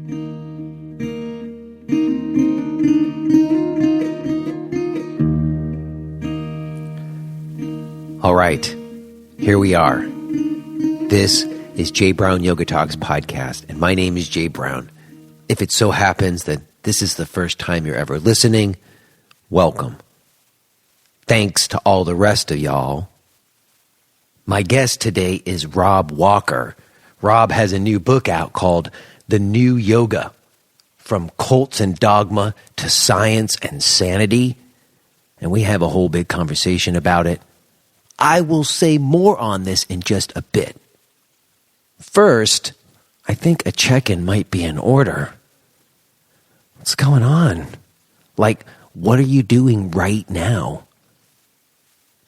All right, here we are. This is Jay Brown Yoga Talks podcast, and my name is Jay Brown. If it so happens that this is the first time you're ever listening, welcome. Thanks to all the rest of y'all. My guest today is Rob Walker. Rob has a new book out called The New Yoga, From Cults and Dogma to Science and Sanity, and we have a whole big conversation about it. I will say more on this in just a bit. First, I think a check-in might be in order. What's going on? Like, what are you doing right now?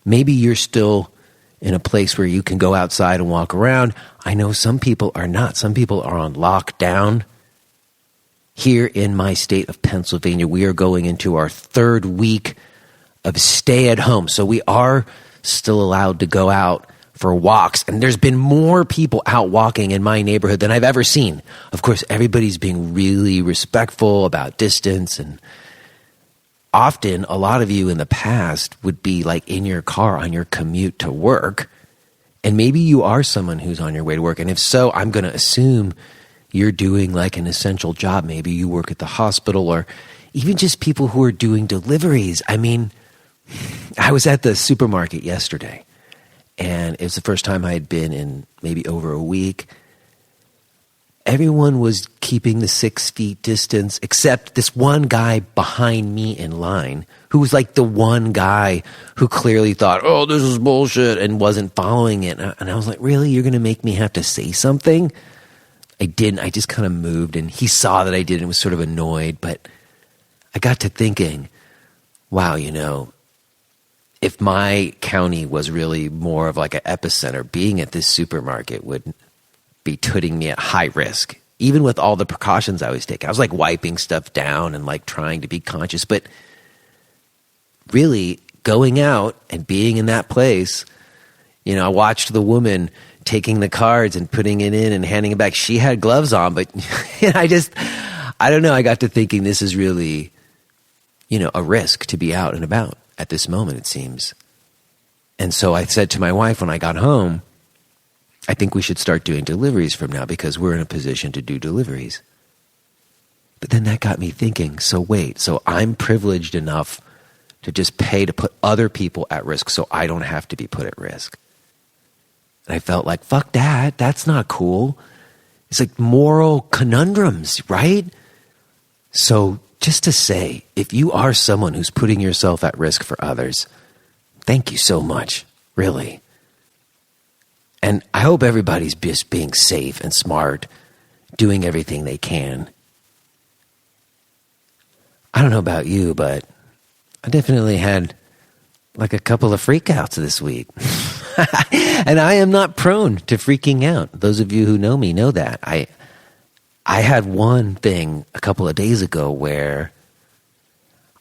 Maybe you're still in a place where you can go outside and walk around. I know some people are not. Some people are on lockdown. Here in my state of Pennsylvania, we are going into our third week of stay at home. So we are still allowed to go out for walks. And there's been more people out walking in my neighborhood than I've ever seen. Of course, everybody's being really respectful about distance. And often, a lot of you in the past would be like in your car on your commute to work. And maybe you are someone who's on your way to work. And if so, I'm going to assume you're doing like an essential job. Maybe you work at the hospital, or even just people who are doing deliveries. I mean, I was at the supermarket yesterday, and it was the first time I had been in maybe over a week. Everyone was keeping the 6 feet distance, except this one guy behind me in line, who was like the one guy who clearly thought, oh, this is bullshit, and wasn't following it. And I was like, really? You're going to make me have to say something? I didn't. I just kind of moved, and he saw that I did and was sort of annoyed. But I got to thinking, wow, you know, if my county was really more of like an epicenter, being at this supermarket would be putting me at high risk, even with all the precautions I was taking. I was like wiping stuff down and like trying to be conscious. But really going out and being in that place, you know, I watched the woman taking the cards and putting it in and handing it back. She had gloves on, but I don't know. I got to thinking this is really, you know, a risk to be out and about at this moment, it seems. And so I said to my wife when I got home, I think we should start doing deliveries from now because we're in a position to do deliveries. But then that got me thinking, so wait, so I'm privileged enough to just pay to put other people at risk so I don't have to be put at risk. And I felt like, fuck that, that's not cool. It's like moral conundrums, right? So just to say, if you are someone who's putting yourself at risk for others, thank you so much, really. And I hope everybody's just being safe and smart, doing everything they can. I don't know about you, but I definitely had like a couple of freakouts this week. And I am not prone to freaking out. Those of you who know me know that. I had one thing a couple of days ago where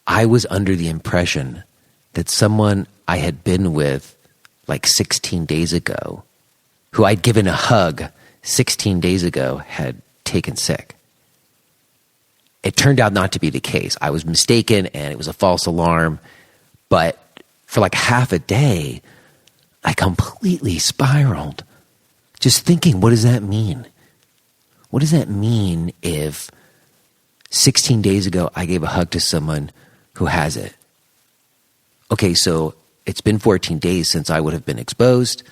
I was under the impression that someone I had been with like 16 days ago, who I'd given a hug 16 days ago, had taken sick. It turned out not to be the case. I was mistaken and it was a false alarm. But for like half a day, I completely spiraled. Just thinking, what does that mean? What does that mean if 16 days ago I gave a hug to someone who has it? Okay, so it's been 14 days since I would have been exposed.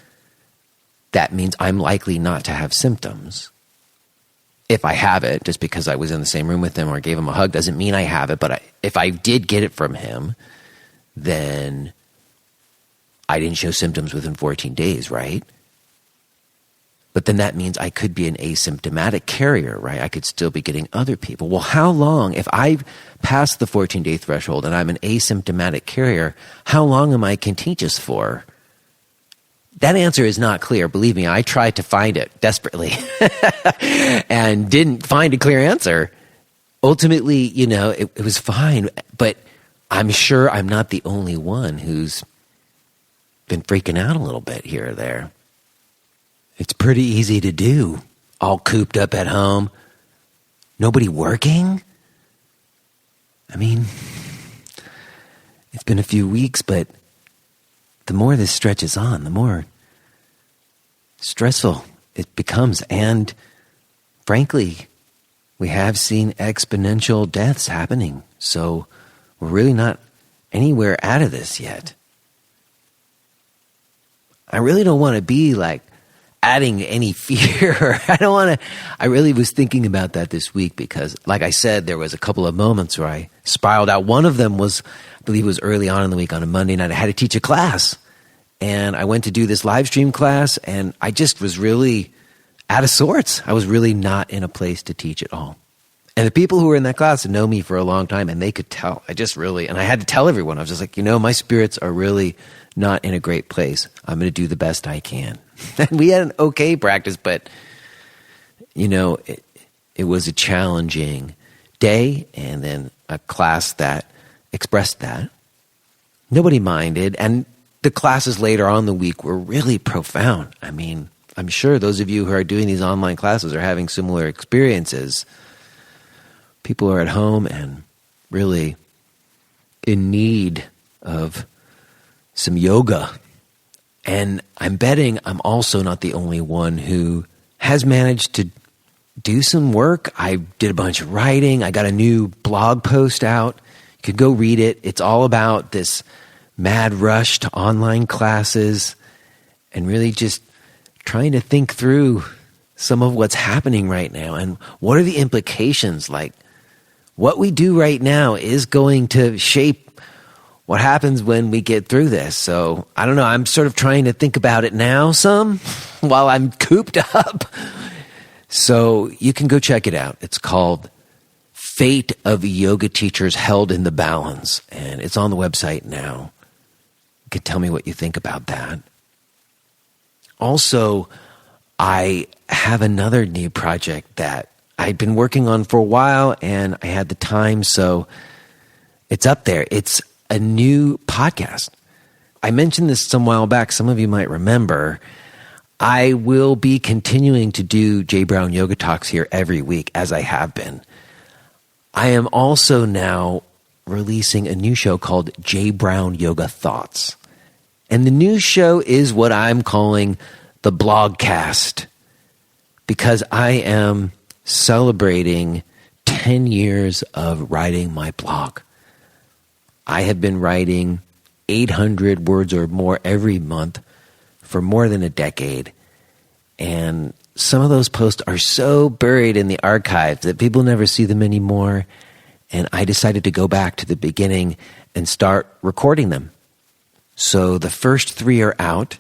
That means I'm likely not to have symptoms. If I have it, just because I was in the same room with him or gave him a hug doesn't mean I have it. But if I did get it from him, then I didn't show symptoms within 14 days, right? But then that means I could be an asymptomatic carrier, right? I could still be getting other people. Well, how long, if I pass the 14-day threshold and I'm an asymptomatic carrier, how long am I contagious for? That answer is not clear. Believe me, I tried to find it desperately and didn't find a clear answer. Ultimately, you know, it was fine, but I'm sure I'm not the only one who's been freaking out a little bit here or there. It's pretty easy to do, all cooped up at home. Nobody working? I mean, it's been a few weeks, but the more this stretches on, the more stressful it becomes. And frankly, we have seen exponential deaths happening. So we're really not anywhere out of this yet. I really don't want to be like adding any fear. I really was thinking about that this week because, like I said, there was a couple of moments where I spiraled out. One of them was, I believe it was early on in the week on a Monday night. I had to teach a class. And I went to do this live stream class, and I just was really out of sorts. I was really not in a place to teach at all. And the people who were in that class know me for a long time, and they could tell. And I had to tell everyone. I was just like, my spirits are really not in a great place. I'm going to do the best I can. And we had an okay practice, but, it was a challenging day, and then a class that expressed that. Nobody minded, and the classes later on in the week were really profound. I mean, I'm sure those of you who are doing these online classes are having similar experiences. People are at home and really in need of some yoga. And I'm betting I'm also not the only one who has managed to do some work. I did a bunch of writing. I got a new blog post out. You could go read it. It's all about this mad rush to online classes and really just trying to think through some of what's happening right now and what are the implications. Like, what we do right now is going to shape what happens when we get through this. So I don't know. I'm sort of trying to think about it now some while I'm cooped up. So you can go check it out. It's called Fate of Yoga Teachers Held in the Balance, and it's on the website now. You can tell me what you think about that. Also, I have another new project that I've been working on for a while, and I had the time, so it's up there. It's a new podcast. I mentioned this some while back. Some of you might remember. I will be continuing to do Jay Brown Yoga Talks here every week, as I have been. I am also now releasing a new show called Jay Brown Yoga Thoughts. And the new show is what I'm calling the Blogcast, because I am celebrating 10 years of writing my blog. I have been writing 800 words or more every month for more than a decade. And some of those posts are so buried in the archive that people never see them anymore. And I decided to go back to the beginning and start recording them. So the first 3 are out.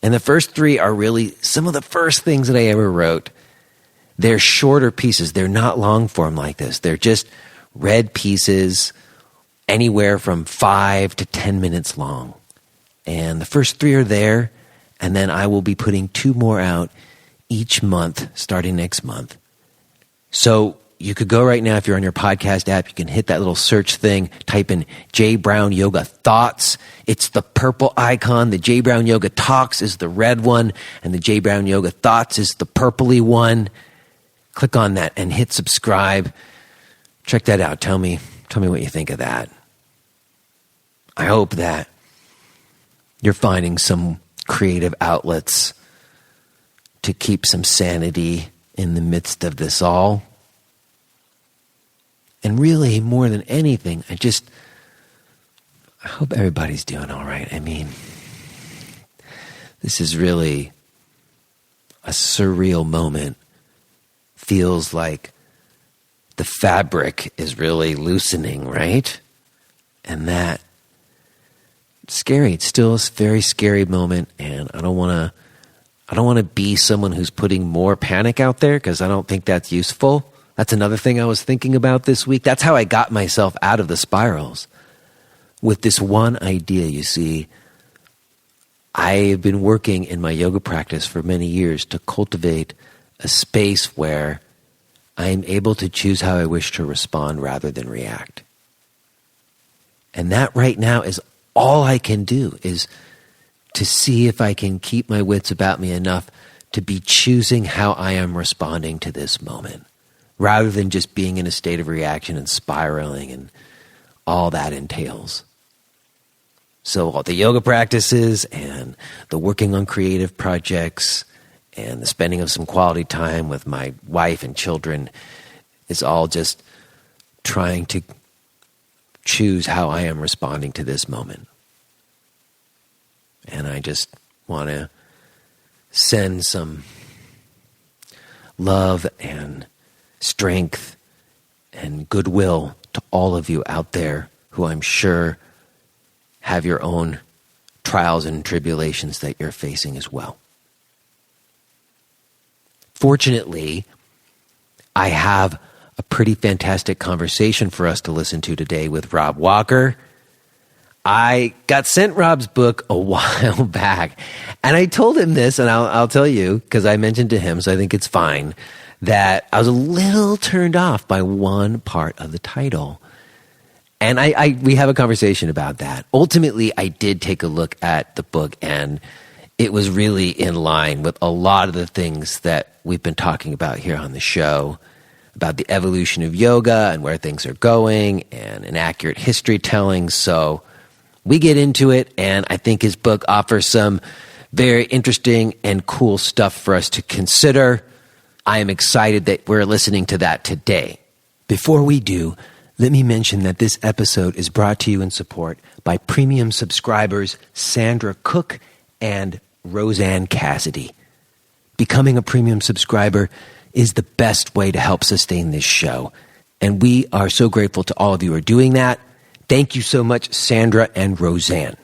And the first 3 are really some of the first things that I ever wrote. They're shorter pieces. They're not long form like this. They're just read pieces anywhere from 5 to 10 minutes long. And the first 3 are there. And then I will be putting 2 more out each month, starting next month. So you could go right now, if you're on your podcast app, you can hit that little search thing, type in Jay Brown Yoga Thoughts. It's the purple icon. The Jay Brown Yoga Talks is the red one, and the Jay Brown Yoga Thoughts is the purpley one. Click on that and hit subscribe. Check that out. Tell me what you think of that. I hope that you're finding some creative outlets to keep some sanity in the midst of this all. And really, more than anything, I hope everybody's doing all right. I mean, this is really a surreal moment. Feels like the fabric is really loosening, right? And that scary. It's still a very scary moment, and I don't want to be someone who's putting more panic out there, because I don't think that's useful. That's another thing I was thinking about this week. That's how I got myself out of the spirals. With this one idea, you see, I have been working in my yoga practice for many years to cultivate a space where I am able to choose how I wish to respond rather than react. And that right now is all I can do, is to see if I can keep my wits about me enough to be choosing how I am responding to this moment. rather than just being in a state of reaction and spiraling and all that entails. So all the yoga practices and the working on creative projects and the spending of some quality time with my wife and children is all just trying to choose how I am responding to this moment. And I just want to send some love and strength and goodwill to all of you out there who I'm sure have your own trials and tribulations that you're facing as well. Fortunately, I have a pretty fantastic conversation for us to listen to today with Rob Walker. I got sent Rob's book a while back, and I told him this, and I'll tell you, because I mentioned to him, so I think it's fine, that I was a little turned off by one part of the title. And we have a conversation about that. Ultimately, I did take a look at the book, and it was really in line with a lot of the things that we've been talking about here on the show, about the evolution of yoga and where things are going and an accurate history telling. So we get into it, and I think his book offers some very interesting and cool stuff for us to consider. I am excited that we're listening to that today. Before we do, let me mention that this episode is brought to you in support by premium subscribers Sandra Cook and Roseanne Cassidy. Becoming a premium subscriber is the best way to help sustain this show, and we are so grateful to all of you who are doing that. Thank you so much, Sandra and Roseanne.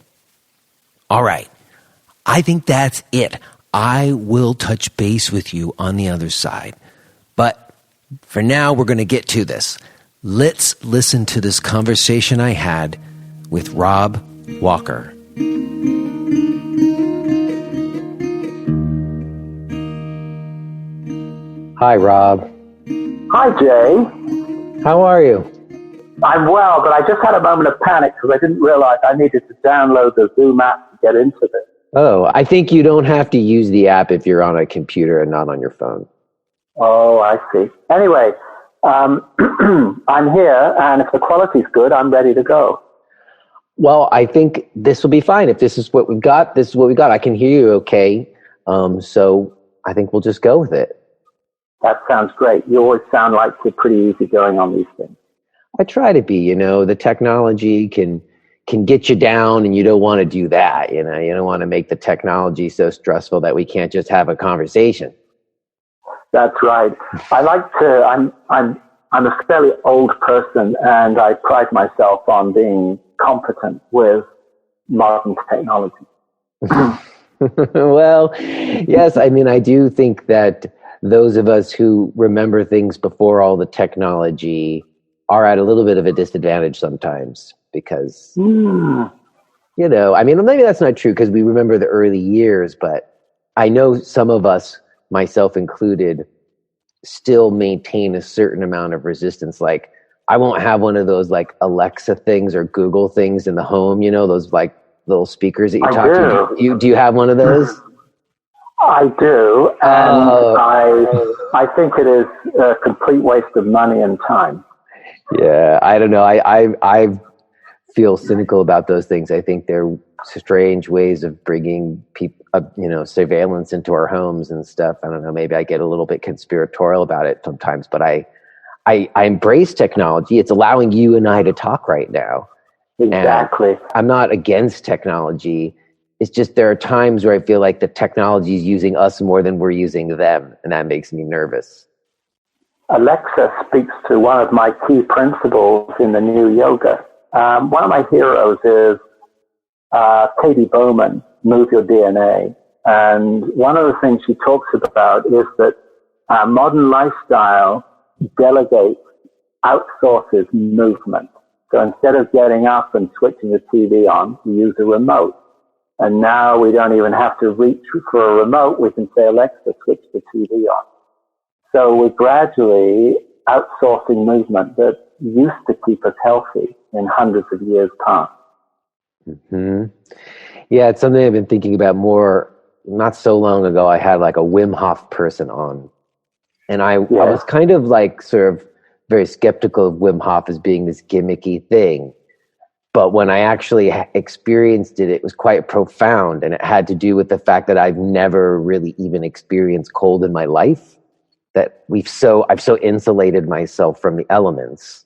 All right, I think that's it. I will touch base with you on the other side. But for now, we're going to get to this. Let's listen to this conversation I had with Rob Walker. Hi, Rob. Hi, Jay. How are you? I'm well, but I just had a moment of panic because I didn't realize I needed to download the Zoom app to get into this. Oh, I think you don't have to use the app if you're on a computer and not on your phone. Oh, I see. Anyway, I'm here, and if the quality's good, I'm ready to go. Well, I think this will be fine. If this is what we've got, this is what we got. I can hear you okay. So I think we'll just go with it. That sounds great. You always sound like you're pretty easygoing on these things. I try to be, the technology can get you down, and you don't want to do that. You don't want to make the technology so stressful that we can't just have a conversation. That's right. I'm a fairly old person, and I pride myself on being competent with modern technology. Well, yes. I do think that those of us who remember things before all the technology are at a little bit of a disadvantage sometimes because, maybe that's not true because we remember the early years, but I know some of us, myself included, still maintain a certain amount of resistance. Like, I won't have one of those like Alexa things or Google things in the home, those like little speakers that you talk to. Do you have one of those? I do, and I think it is a complete waste of money and time. Yeah, I don't know. I feel cynical about those things. I think they're strange ways of bringing people, surveillance into our homes and stuff. I don't know. Maybe I get a little bit conspiratorial about it sometimes, but I embrace technology. It's allowing you and I to talk right now. Exactly. And I'm not against technology. It's just there are times where I feel like the technology is using us more than we're using them, and that makes me nervous. Alexa speaks to one of my key principles in the new yoga. One of my heroes is Katie Bowman, Move Your DNA. And one of the things she talks about is that modern lifestyle delegates, outsources movement. So instead of getting up and switching the TV on, we use a remote. And now we don't even have to reach for a remote. We can say, Alexa, switch the TV on. So we're gradually outsourcing movement that used to keep us healthy in hundreds of years past. Mm-hmm. Yeah, it's something I've been thinking about more. Not so long ago, I had like a Wim Hof person on. And I was kind of like sort of very skeptical of Wim Hof as being this gimmicky thing. But when I actually experienced it, it was quite profound. And it had to do with the fact that I've never really even experienced cold in my life, that I've so insulated myself from the elements.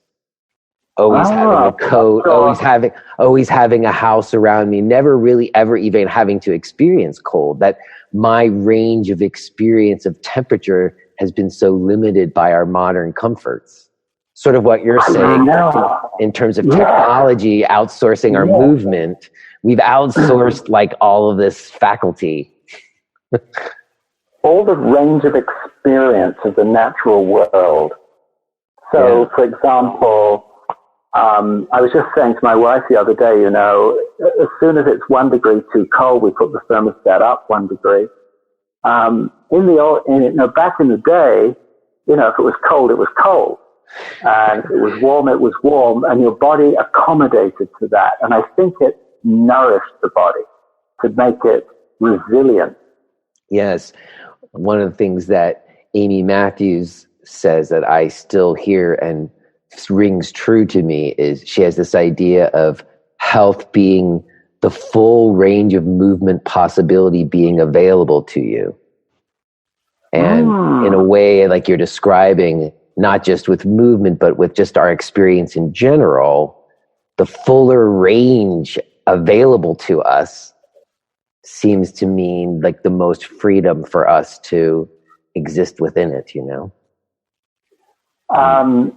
Always having a coat, always having a house around me, never really ever even having to experience cold. That my range of experience of temperature has been so limited by our modern comforts. Sort of what you're saying in terms of technology, outsourcing our movement. We've outsourced like all of this faculty. All the range of experience of the natural world. So, for example, I was just saying to my wife the other day, as soon as it's 1 degree too cold, we put the thermostat up 1 degree. Back in the day, if it was cold, it was cold. And if it was warm, and your body accommodated to that. And I think it nourished the body to make it resilient. Yes. One of the things that Amy Matthews says that I still hear and rings true to me is she has this idea of health being the full range of movement possibility being available to you. And in a way, like you're describing, not just with movement, but with just our experience in general, the fuller range available to us seems to mean like the most freedom for us to exist within it,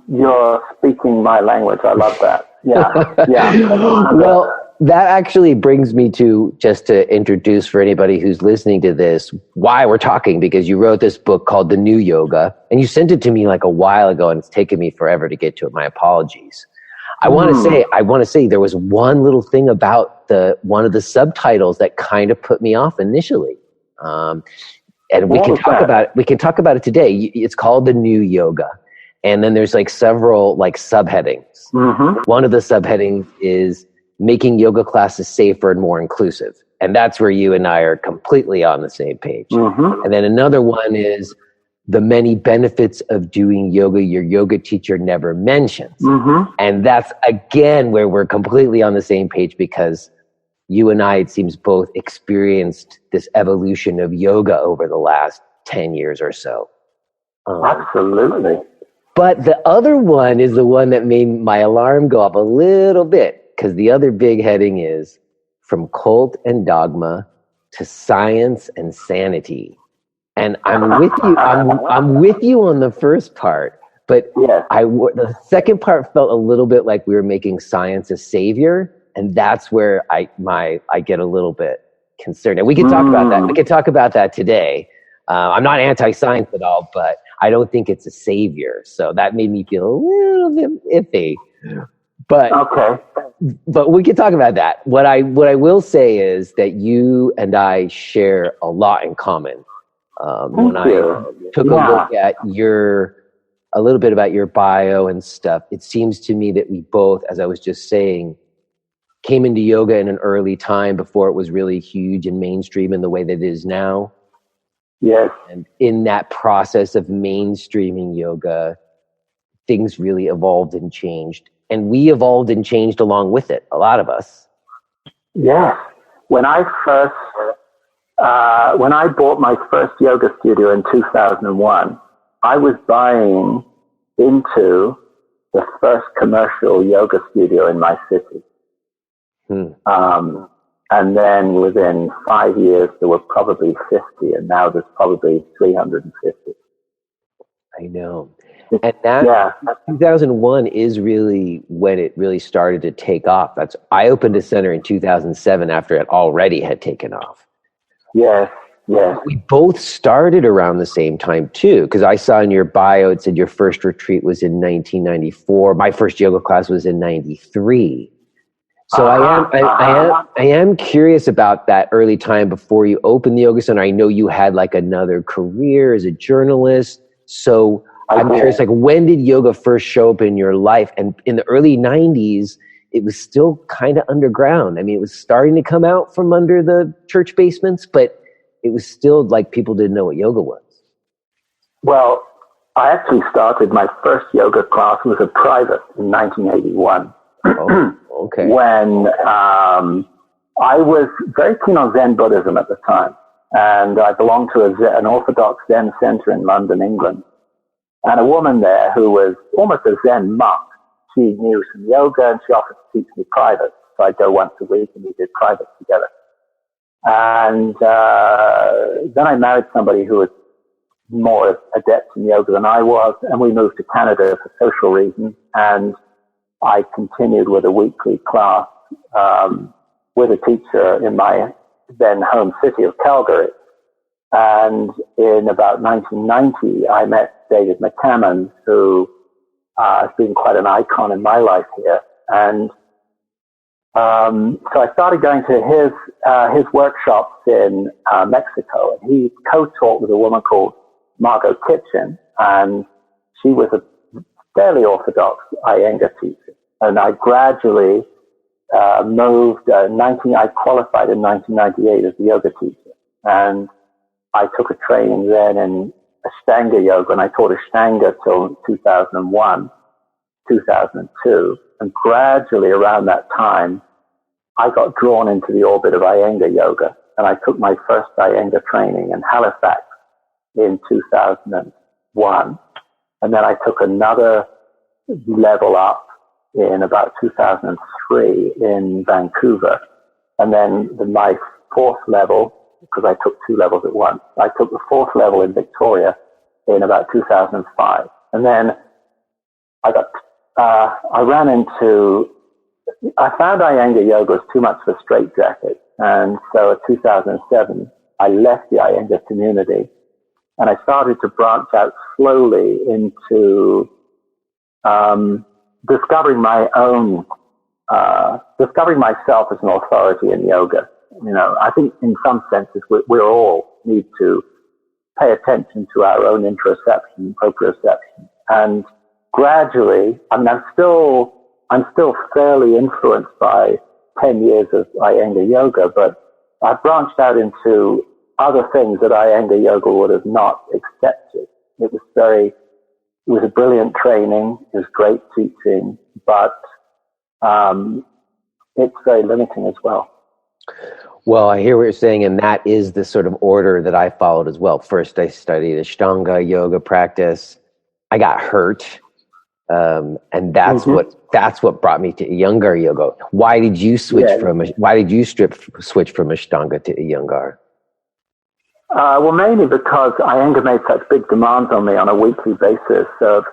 You're speaking my language. I love that. Yeah. Well, that actually brings me to, just to introduce for anybody who's listening to this, why we're talking, because you wrote this book called The New Yoga, and you sent it to me like a while ago, and it's taken me forever to get to it. My apologies. I want to say there was one little thing about one of the subtitles that kind of put me off initially. And we can talk about it today. It's called The New Yoga. And then there's like several like subheadings. Mm-hmm. One of the subheadings is making yoga classes safer and more inclusive. And that's where you and I are completely on the same page. Mm-hmm. And then another one is the many benefits of doing yoga your yoga teacher never mentions. Mm-hmm. And that's, again, where we're completely on the same page, because you and I, it seems, both experienced this evolution of yoga over the last 10 years or so. Absolutely. But the other one is the one that made my alarm go up a little bit, because the other big heading is from cult and dogma to science and sanity. And I'm with you. I'm with you on the first part, but the second part felt a little bit like we were making science a savior, and that's where I get a little bit concerned. And we can talk about that. We can talk about that today. I'm not anti-science at all, but I don't think it's a savior. So that made me feel a little bit iffy. But we can talk about that. What I will say is that you and I share a lot in common. When I took a look at a little bit about your bio and stuff, it seems to me that we both, as I was just saying, came into yoga in an early time before it was really huge and mainstream in the way that it is now. Yes. And in that process of mainstreaming yoga, things really evolved and changed. And we evolved and changed along with it, a lot of us. Yeah. When I bought my first yoga studio in 2001, I was buying into the first commercial yoga studio in my city. And then within 5 years, there were probably 50, and now there's probably 350. I know. And that 2001 is really when it really started to take off. I opened a center in 2007 after it already had taken off. Yes. We both started around the same time too, because I saw in your bio it said your first retreat was in 1994. My first yoga class was in 93. So I am curious about that early time before you opened the yoga center. I know you had like another career as a journalist. So I'm curious, like, when did yoga first show up in your life? And in the early 90s, it was still kind of underground. I mean, it was starting to come out from under the church basements, but it was still like people didn't know what yoga was. Well, I actually started my first yoga class was a private in 1981. Oh, okay. When I was very keen on Zen Buddhism at the time, and I belonged to an Orthodox Zen center in London, England. And a woman there who was almost a Zen monk, she knew some yoga and she offered to teach me private. So I'd go once a week and we did private together. And then I married somebody who was more adept in yoga than I was, and we moved to Canada for social reasons. And I continued with a weekly class with a teacher in my then home city of Calgary. And in about 1990, I met David McCammon, who has been quite an icon in my life here. And so I started going to his workshops in Mexico. And he co-taught with a woman called Margot Kitchen, and she was a fairly orthodox Iyengar teacher. And I gradually moved. I qualified in 1998 as a yoga teacher, and I took a training then in Ashtanga yoga, and I taught Ashtanga till 2001, 2002. And gradually around that time, I got drawn into the orbit of Iyengar yoga, and I took my first Iyengar training in Halifax in 2001. And then I took another level up in about 2003 in Vancouver. And then my fourth level, because I took two levels at once, I took the fourth level in Victoria in about 2005. And then I found Iyengar yoga was too much of a straitjacket. And so in 2007, I left the Iyengar community and I started to branch out slowly into discovering myself as an authority in yoga. You know, I think in some senses we all need to pay attention to our own interoception, proprioception. And gradually, I mean, I'm still fairly influenced by 10 years of Iyengar yoga, but I branched out into other things that Iyengar yoga would have not accepted. It was a brilliant training. It was great teaching, but it's very limiting as well. Well, I hear what you're saying, and that is the sort of order that I followed as well. First, I studied Ashtanga yoga practice. I got hurt, and that's what brought me to Iyengar yoga. Why did you switch from Ashtanga to Iyengar? Well, mainly because Iyengar made such big demands on me on a weekly basis of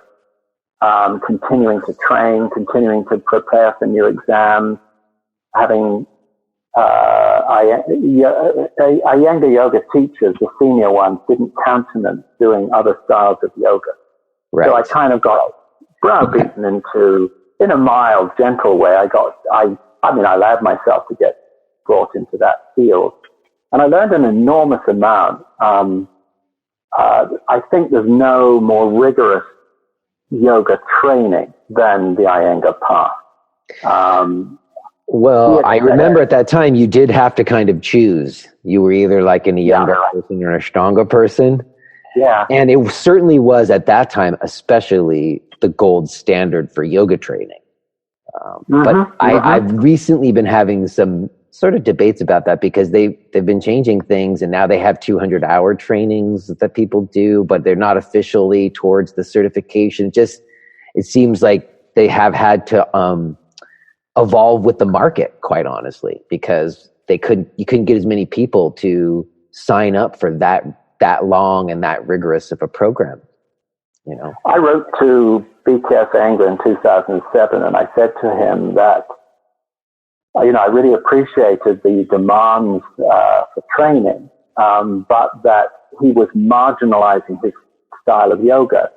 continuing to train, continuing to prepare for new exams, having Iyengar yoga teachers, the senior ones, didn't countenance doing other styles of yoga. Right. So I kind of got browbeaten into, in a mild, gentle way. I allowed myself to get brought into that field. And I learned an enormous amount. I think there's no more rigorous yoga training than the Iyengar path. Well, I remember at that time you did have to kind of choose. You were either like an Iyengar person or an Ashtanga person. Yeah. And it certainly was at that time, especially the gold standard for yoga training. But I've recently been having some sort of debates about that because they've been changing things, and now they have 200-hour trainings that people do, but they're not officially towards the certification. Just, it seems like they have had to evolve with the market, quite honestly, because you couldn't get as many people to sign up for that long and that rigorous of a program. You know, I wrote to BKS Iyengar in 2007, and I said to him that, I really appreciated the demands for training, but that he was marginalizing his style of yoga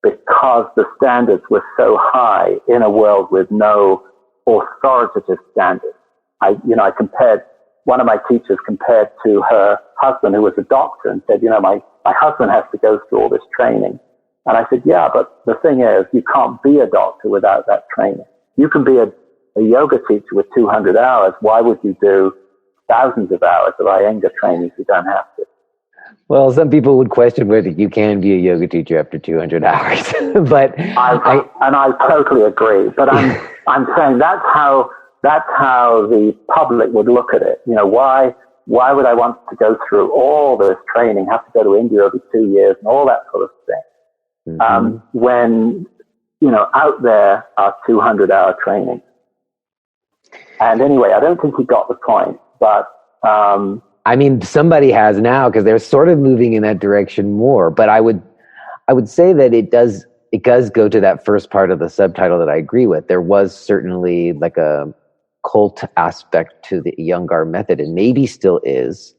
because the standards were so high in a world with no authoritative standards. I compared, one of my teachers compared to her husband, who was a doctor, and said, my husband has to go through all this training. And I said, yeah, but the thing is, you can't be a doctor without that training. You can be a yoga teacher with 200 hours. Why would you do thousands of hours of Iyengar training if you don't have to? Well, some people would question whether you can be a yoga teacher after 200 hours, but I totally agree. But I'm saying that's how the public would look at it. You know, why would I want to go through all this training, have to go to India every 2 years and all that sort of thing? When, you know, out there are 200-hour training. And anyway, I don't think he got the point, but, I mean, somebody has now because they're sort of moving in that direction more. But I would say that it does go to that first part of the subtitle that I agree with. There was certainly like a cult aspect to the Iyengar method, and maybe still is,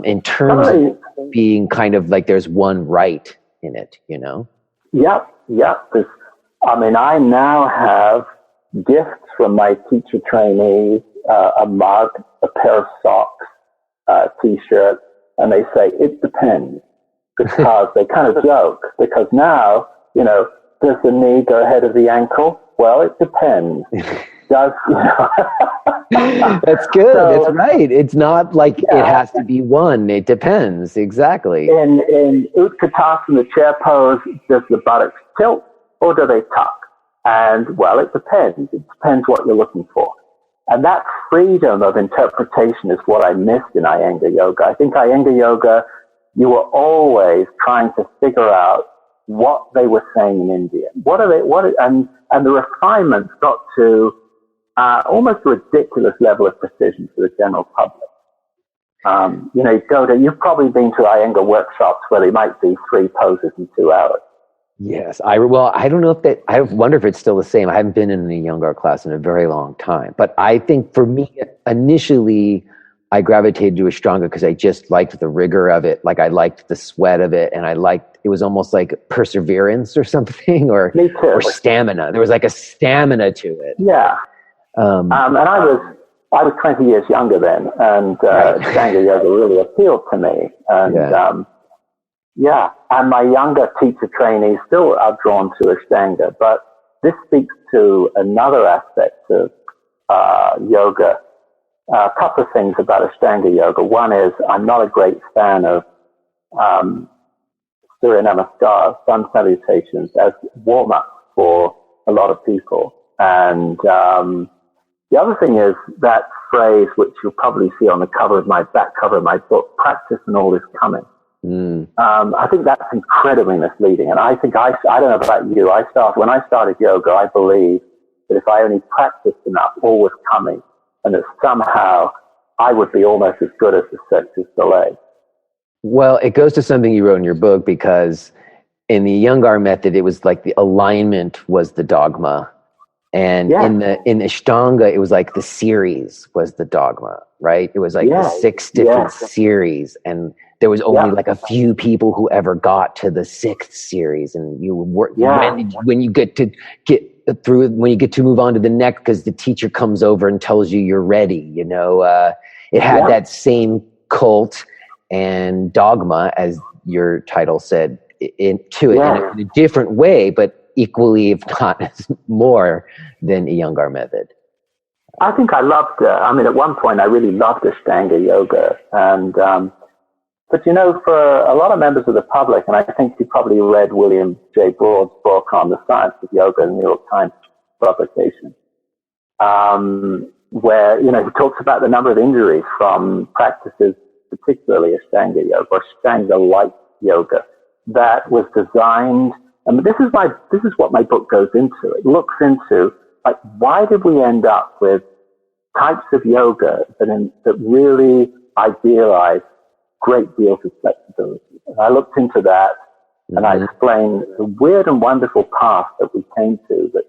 in terms of being kind of like there's one right in it, you know? Yep. I mean, I now have gifts from my teacher trainees, a mug, a pair of socks, T-shirt, and they say, it depends, because they kind of joke, because now, you know, does the knee go ahead of the ankle? Well, it depends. Does, you know? That's good. So, that's right. It's not like it has to be one. It depends. Exactly. In Utkatasana, the chair pose, does the buttocks tilt or do they tuck? And, well, it depends. It depends what you're looking for. And that freedom of interpretation is what I missed in Iyengar Yoga. I think Iyengar Yoga, you were always trying to figure out what they were saying in India. And the refinements got to almost a ridiculous level of precision for the general public. You know, you've probably been to Iyengar workshops where they might be 3 poses in 2 hours. Yes. I don't know I wonder if it's still the same. I haven't been in a Iyengar class in a very long time. But I think for me, initially, I gravitated to Ashtanga because I just liked the rigor of it. Like I liked the sweat of it. And it was almost like perseverance or something, or stamina. There was like a stamina to it. Yeah. And I was 20 years younger then. And Ashtanga Yoga really appealed to me. And and my younger teacher trainees still are drawn to Ashtanga, but this speaks to another aspect of yoga. A couple of things about Ashtanga Yoga. One is I'm not a great fan of Surya Namaskar, sun salutations, as warm-up for a lot of people. And the other thing is that phrase, which you'll probably see on the back cover of my book, practice and all is coming. I think that's incredibly misleading. And I think, I don't know about you, when I started yoga, I believed that if I only practiced enough, all was coming, and that somehow I would be almost as good as the Cirque du Soleil. Well, it goes to something you wrote in your book, because in the Iyengar method, it was like the alignment was the dogma. And in Ashtanga, it was like the series was the dogma, right? It was like the 6 different series, and there was only like a few people who ever got to the 6th series, and you work when you get to move on to the next, because the teacher comes over and tells you you're ready. You know, it had that same cult and dogma, as your title said, in a different way, but equally, if not more, than Iyengar method. I think I loved. At one point, I really loved Ashtanga Yoga, and but you know, for a lot of members of the public, and I think you probably read William J. Broad's book on the science of yoga in the New York Times publication, where he talks about the number of injuries from practices, particularly Ashtanga Yoga or Ashtanga-like yoga, that was designed. And this is what my book goes into. It looks into, like, why did we end up with types of yoga that really idealize great deals of flexibility? And I looked into that, and I explained the weird and wonderful path that we came to that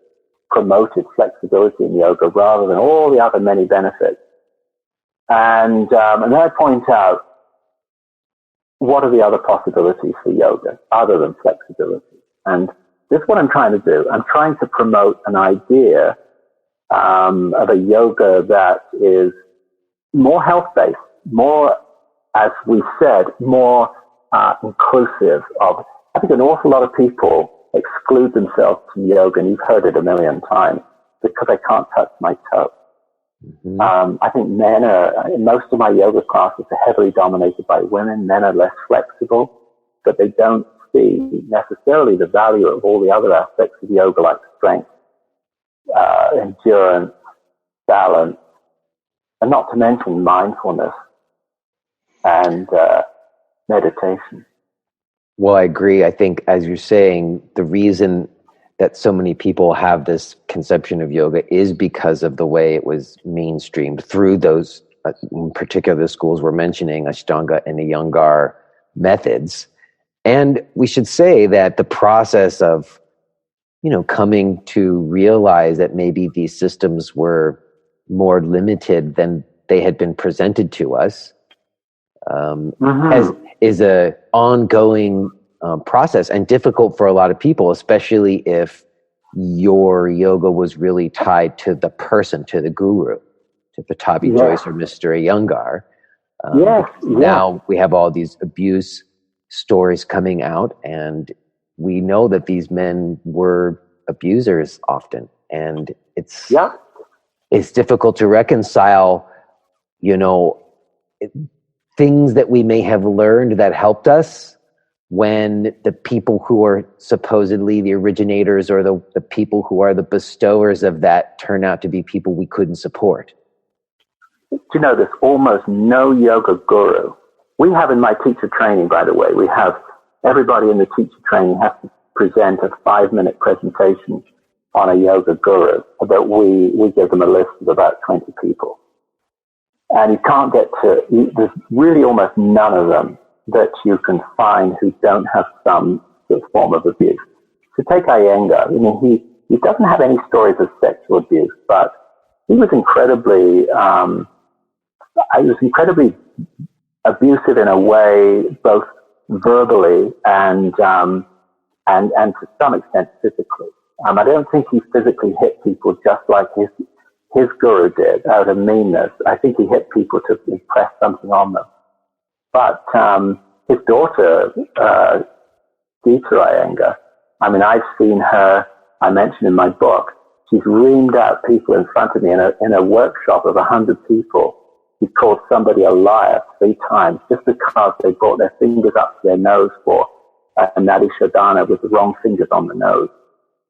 promoted flexibility in yoga rather than all the other many benefits. And then I point out, what are the other possibilities for yoga other than flexibility? And this is what I'm trying to do. I'm trying to promote an idea of a yoga that is more health-based, more, as we said, more inclusive of. I think an awful lot of people exclude themselves from yoga, and you've heard it a million times, because I can't touch my toe. I think most of my yoga classes are heavily dominated by women. Men are less flexible, but they don't see necessarily the value of all the other aspects of yoga, like strength, endurance, balance, and not to mention mindfulness and meditation. Well, I agree. I think, as you're saying, the reason that so many people have this conception of yoga is because of the way it was mainstreamed through those, in particular, the schools we're mentioning, Ashtanga and Iyengar methods. And we should say that the process of, coming to realize that maybe these systems were more limited than they had been presented to us, is a ongoing process, and difficult for a lot of people, especially if your yoga was really tied to the person, to the guru, to Pattabhi Jois or Mr. Iyengar. Now we have all these abuse stories coming out, and we know that these men were abusers often, and it's difficult to reconcile, things that we may have learned that helped us when the people who are supposedly the originators or the people who are the bestowers of that turn out to be people we couldn't support. There's almost no yoga guru. We have in my teacher training, by the way, we have everybody in the teacher training has to present a 5-minute presentation on a yoga guru. But we give them a list of about 20 people. And you can't there's really almost none of them that you can find who don't have some sort of form of abuse. So take Iyengar. He doesn't have any stories of sexual abuse, but he was incredibly abusive in a way, both verbally and to some extent physically. I don't think he physically hit people just like his guru did out of meanness. I think he hit people to impress something on them. But his daughter, Geeta Iyengar, I've seen her, I mentioned in my book, she's reamed out people in front of me in a workshop of 100 people. She called somebody a liar 3 times just because they brought their fingers up to their nose for a Nadi Shodhana with the wrong fingers on the nose.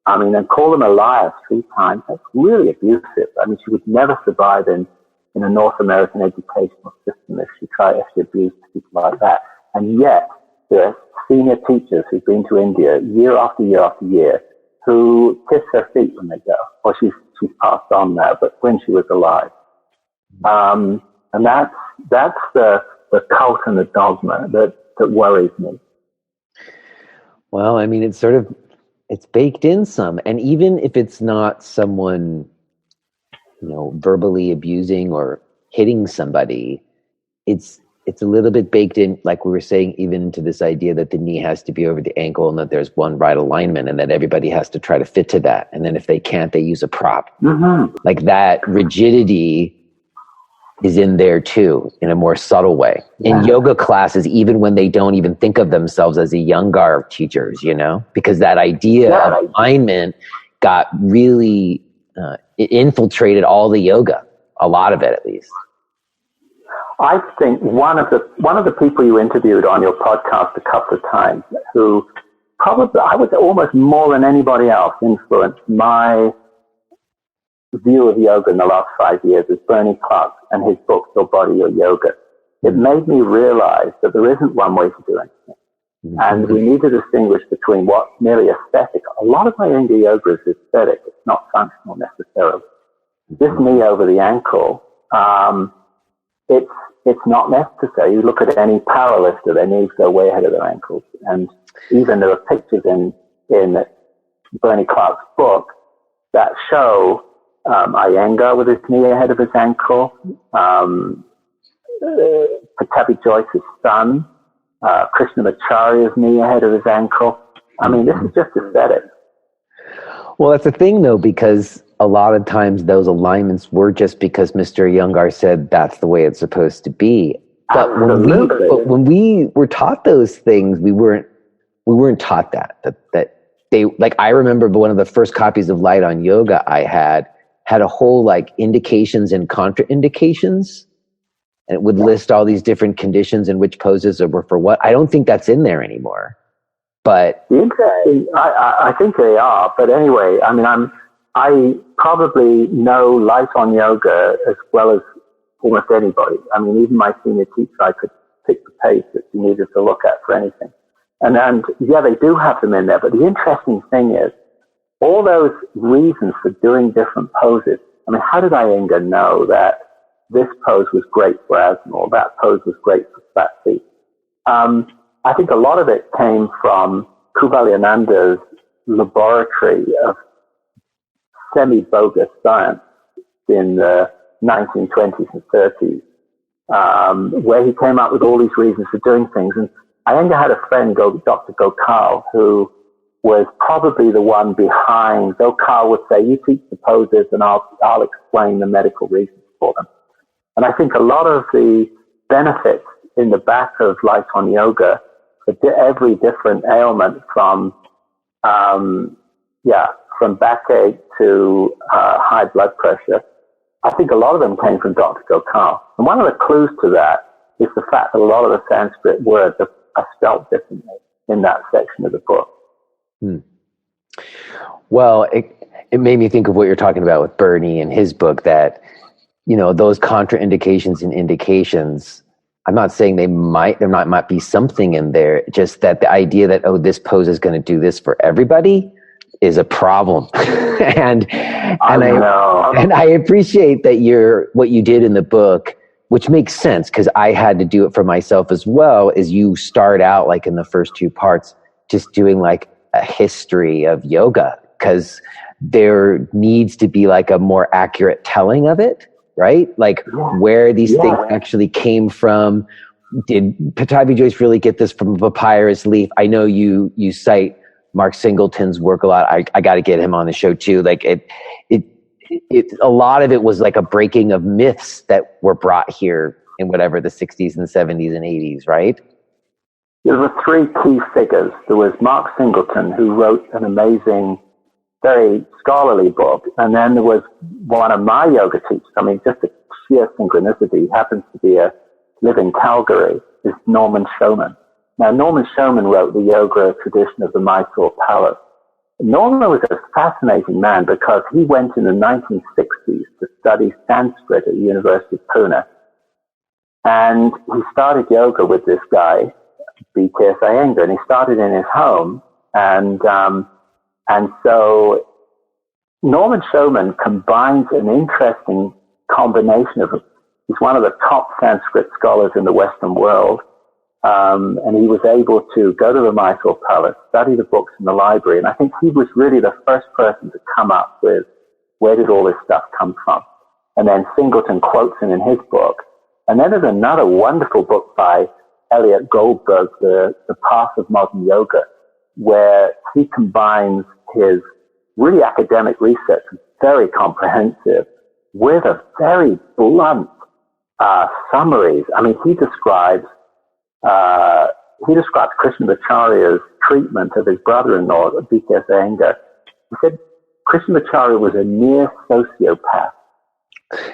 And call them a liar 3 times, that's really abusive. She would never survive in a North American educational system if she abused people like that. And yet, there are senior teachers who've been to India year after year after year who kiss her feet when they go. Or she's passed on now, but when she was alive. And that's the cult and the dogma that worries me. Well, it's baked in some. And even if it's not someone, verbally abusing or hitting somebody, it's a little bit baked in, like we were saying, even into this idea that the knee has to be over the ankle and that there's one right alignment and that everybody has to try to fit to that. And then if they can't, they use a prop. Like that rigidity is in there too, in a more subtle way. In yoga classes, even when they don't even think of themselves as Iyengar teachers, because that idea of alignment got really, it infiltrated all the yoga, a lot of it at least. I think one of the people you interviewed on your podcast a couple of times, who probably, I would say almost more than anybody else, influenced my view of yoga in the last 5 years, is Bernie Clark and his book, Your Body, Your Yoga. It made me realize that there isn't one way to do anything. And we need to distinguish between what's merely aesthetic. A lot of Iyengar yoga is aesthetic. It's not functional necessarily. This knee over the ankle, it's not necessary. You look at any powerlifter, their knees go way ahead of their ankles. And even there are pictures in Bernie Clark's book that show Iyengar with his knee ahead of his ankle, Pattabhi Jois's son, Krishnamacharya's knee ahead of his ankle. This is just aesthetic. Well, that's the thing, though, because a lot of times those alignments were just because Mr. Iyengar said that's the way it's supposed to be. But when we were taught those things, we weren't taught that they, like, I remember one of the first copies of Light on Yoga I had, had a whole like indications and contraindications, and it would list all these different conditions and which poses were for what. I don't think that's in there anymore. But interesting, I think they are. But anyway, I mean, I probably know light on yoga as well as almost anybody. I mean, even my senior teacher, I could pick the pace that she needed to look at for anything. And yeah, they do have them in there. But the interesting thing is, all those reasons for doing different poses. I mean, how did Iyengar know that this pose was great for asthma or that pose was great for flat feet? I think a lot of it came from Kuvalyananda's laboratory of semi-bogus science in the 1920s and 30s, where he came up with all these reasons for doing things. And Iyengar had a friend, Dr. Gokal, who was probably the one behind. Gokal would say, you teach the poses and I'll explain the medical reasons for them. And I think a lot of the benefits in the back of Light on Yoga for every different ailment from backache to high blood pressure, I think a lot of them came from Dr. Gokal. And one of the clues to that is the fact that a lot of the Sanskrit words are spelled differently in that section of the book. Well, it made me think of what you're talking about with Bernie and his book, that, you know, those contraindications and indications, I'm not saying there might be something in there, just that the idea that, oh, this pose is going to do this for everybody is a problem. and I appreciate that what you did in the book, which makes sense because I had to do it for myself as well, is you start out like in the first two parts, just doing like a history of yoga, because there needs to be like a more accurate telling of it, right? Like where these things actually came from. Did Pattabhi Jois really get this from a papyrus leaf? I know you cite Mark Singleton's work a lot. I got to get him on the show too. Like it, a lot of it was like a breaking of myths that were brought here in whatever the 60s and 70s and 80s, right? There were three key figures. There was Mark Singleton, who wrote an amazing, very scholarly book. And then there was one of my yoga teachers. I mean, just a sheer synchronicity. He happens to live in Calgary, is Norman Schoeman. Now, Norman Schoeman wrote the yoga tradition of the Mysore Palace. Norman was a fascinating man because he went in the 1960s to study Sanskrit at the University of Pune. And he started yoga with this guy, B.K.S. Iyengar, and he started in his home. And so Norman Schoeman combines an interesting combination of, he's one of the top Sanskrit scholars in the Western world. And he was able to go to the Mysore Palace, study the books in the library. And I think he was really the first person to come up with, where did all this stuff come from? And then Singleton quotes him in his book. And then there's another wonderful book by Elliot Goldberg, The Path of Modern Yoga, where he combines his really academic research, very comprehensive, with a very blunt summaries. I mean, he describes Krishnamacharya's treatment of his brother-in-law, B.K.S. Iyengar. He said Krishnamacharya was a near sociopath,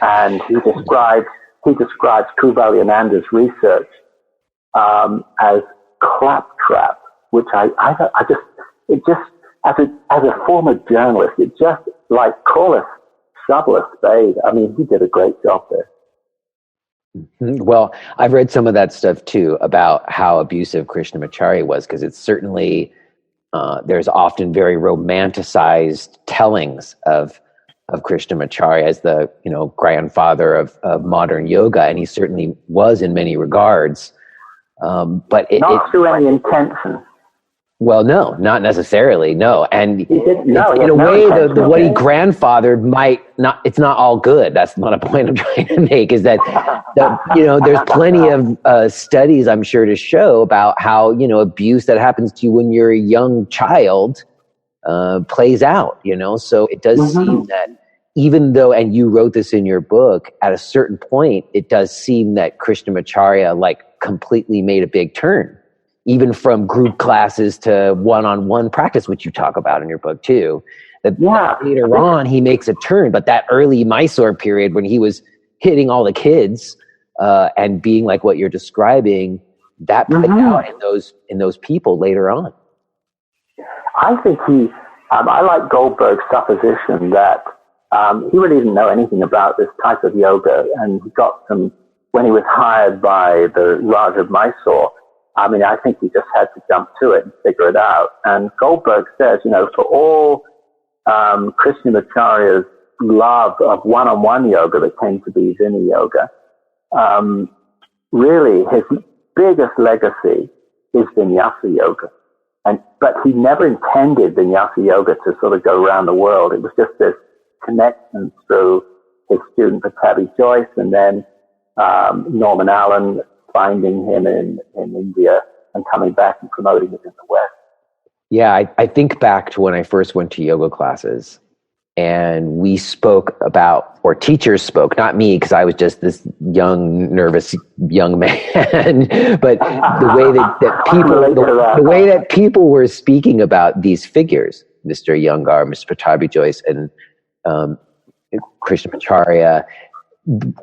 and he describes Kuvalyananda's research as claptrap, which I just as a former journalist, it just like call a shovel a spade. I mean, he did a great job there. Well, I've read some of that stuff too about how abusive Krishnamacharya was, because it's certainly there's often very romanticized tellings of Krishnamacharya as the grandfather of modern yoga, and he certainly was in many regards. But not through any intention. Well, no, not necessarily. No, and in a way, what he grandfathered might not. It's not all good. That's not a point I'm trying to make. Is that there's plenty of studies, I'm sure, to show about how abuse that happens to you when you're a young child plays out. So it does seem that even though, and you wrote this in your book, at a certain point, it does seem that Krishnamacharya completely made a big turn. even from group classes to one-on-one practice, which you talk about in your book too. That later on he makes a turn, but that early Mysore period when he was hitting all the kids and being like what you're describing, that played out in those people later on. I think I like Goldberg's supposition that he really didn't know anything about this type of yoga, and he got some when he was hired by the Raj of Mysore. I mean, I think he just had to jump to it and figure it out. And Goldberg says, for all Krishnamacharya's love of one-on-one yoga that came to be Vini yoga, really his biggest legacy is Vinyasa yoga. But he never intended Vinyasa yoga to sort of go around the world. It was just this connection through his student Pattabhi Jois, and then Norman Allen finding him in India and coming back and promoting it in the West. Yeah, I think back to when I first went to yoga classes, and we spoke about, or teachers spoke, not me, because I was just this young, nervous young man, but the way that people, the way that people were speaking about these figures, Mr. Iyengar, Mr. Pattabhi Jois, and Krishnamacharya,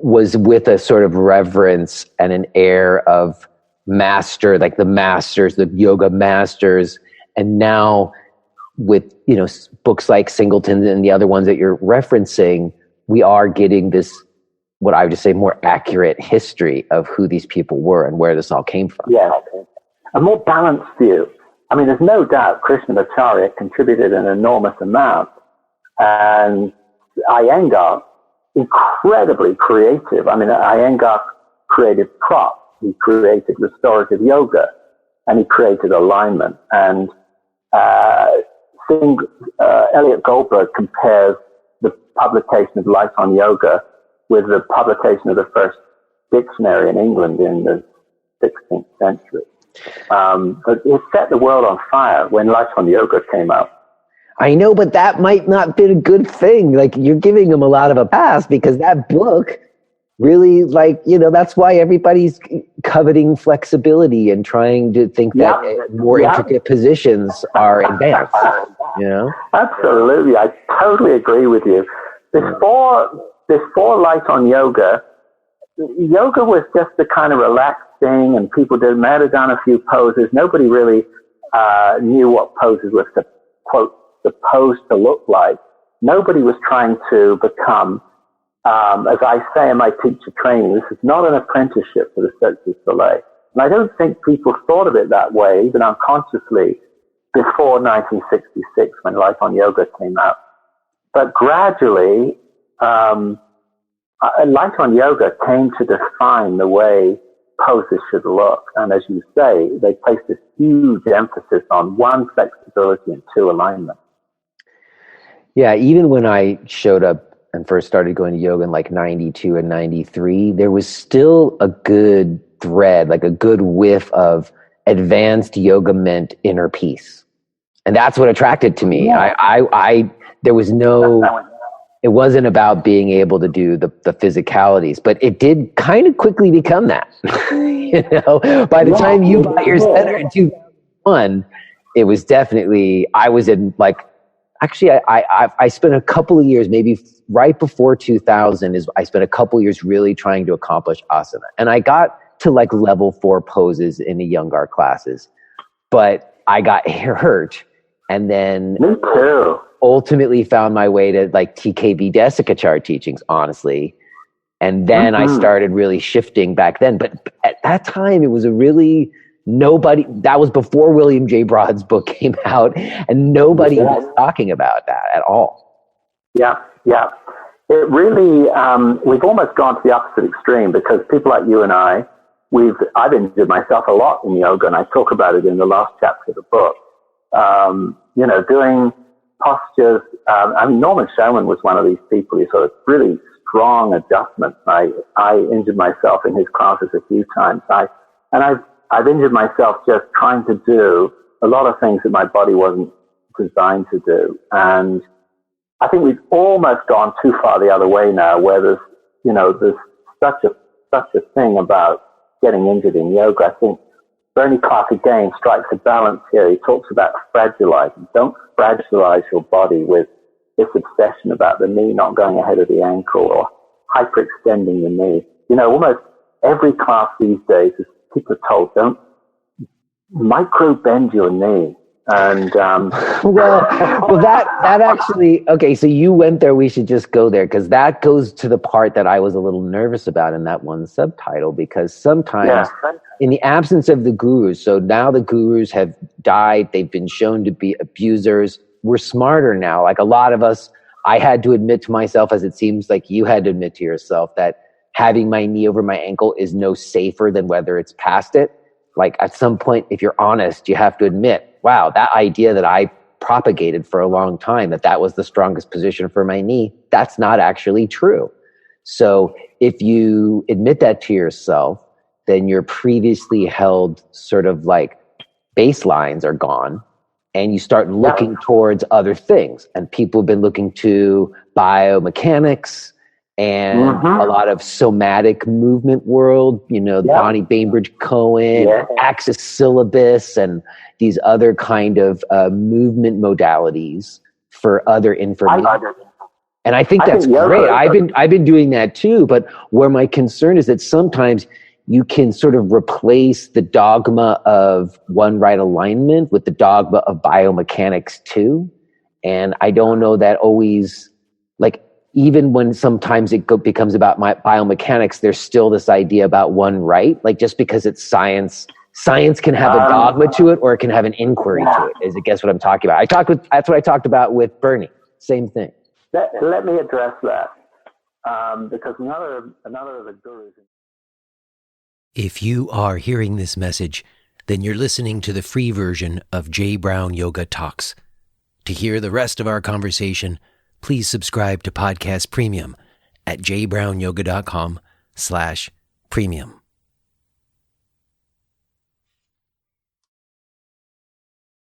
was with a sort of reverence and an air of master, like the masters, the yoga masters. And now with, books like Singleton and the other ones that you're referencing, we are getting this, what I would just say, more accurate history of who these people were and where this all came from. Yeah, a more balanced view. I mean, there's no doubt Krishnamacharya contributed an enormous amount, and Iyengar, incredibly creative. I mean, Iyengar created props, he created restorative yoga, and he created alignment. And Elliot Goldberg compares the publication of Light on Yoga with the publication of the first dictionary in England in the 16th century. But it set the world on fire when Light on Yoga came out. I know, but that might not have been a good thing. Like, you're giving him a lot of a pass, because that book really, that's why everybody's coveting flexibility and trying to think that more intricate positions are advanced. Absolutely. I totally agree with you. Before Light on Yoga was just a kind of relaxed thing, and people might have done a few poses. Nobody really knew what poses were, quote, supposed to look like. Nobody was trying to become, as I say in my teacher training, this is not an apprenticeship for the Cirque du Soleil. And I don't think people thought of it that way, even unconsciously, before 1966 when Light on Yoga came out. But gradually, Light on Yoga came to define the way poses should look. And as you say, they placed this huge emphasis on one, flexibility, and two, alignment. Yeah, even when I showed up and first started going to yoga in like 92 and 93, there was still a good thread, like a good whiff of advanced yoga meant inner peace. And that's what attracted to me. Yeah. There was it wasn't about being able to do the physicalities, but it did kind of quickly become that. By the time you bought your center in 2001, it was definitely, I was in like, actually, I spent a couple of years, maybe right before 2000 I spent a couple of years really trying to accomplish asana. And I got to like level 4 poses in the Iyengar classes, but I got hurt. And then ultimately found my way to like TKV Desikachar teachings, honestly. And then I started really shifting back then. But at that time, it was that was before William J. Broad's book came out, and nobody was talking about that at all. Yeah. It really, we've almost gone to the opposite extreme, because people like you and I've injured myself a lot in yoga, and I talk about it in the last chapter of the book. Doing postures. Norman Showman was one of these people who sort of really strong adjustments. I injured myself in his classes a few times. I've injured myself just trying to do a lot of things that my body wasn't designed to do. And I think we've almost gone too far the other way now, where there's such a thing about getting injured in yoga. I think Bernie Clark again strikes a balance here. He talks about fragilizing. Don't fragilize your body with this obsession about the knee not going ahead of the ankle or hyperextending the knee. You know, almost every class these days, people are told, don't micro bend your knee. And well, that actually, okay, so you went there. We should just go there, because that goes to the part that I was a little nervous about in that one subtitle, because sometimes in the absence of the gurus, so now the gurus have died, they've been shown to be abusers. We're smarter now. Like a lot of us, I had to admit to myself, as it seems like you had to admit to yourself, that having my knee over my ankle is no safer than whether it's past it. Like at some point, if you're honest, you have to admit, wow, that idea that I propagated for a long time, that was the strongest position for my knee, that's not actually true. So if you admit that to yourself, then your previously held sort of like baselines are gone, and you start looking towards other things. And people have been looking to biomechanics and a lot of somatic movement world, you know, Bonnie Bainbridge Cohen, Axis Syllabus, and these other kind of movement modalities for other information. And I think that's great. I've been doing that too. But where my concern is that sometimes you can sort of replace the dogma of one right alignment with the dogma of biomechanics too. And I don't know that always, like, even when sometimes it becomes about biomechanics, there's still this idea about one right. Like just because it's science can have a dogma to it, or it can have an inquiry to it, is I guess what I'm talking about. That's what I talked about with Bernie. Same thing. Let me address that. Because another of the gurus. If you are hearing this message, then you're listening to the free version of Jay Brown Yoga Talks. To hear the rest of our conversation, please subscribe to Podcast Premium at jbrownyoga.com/premium.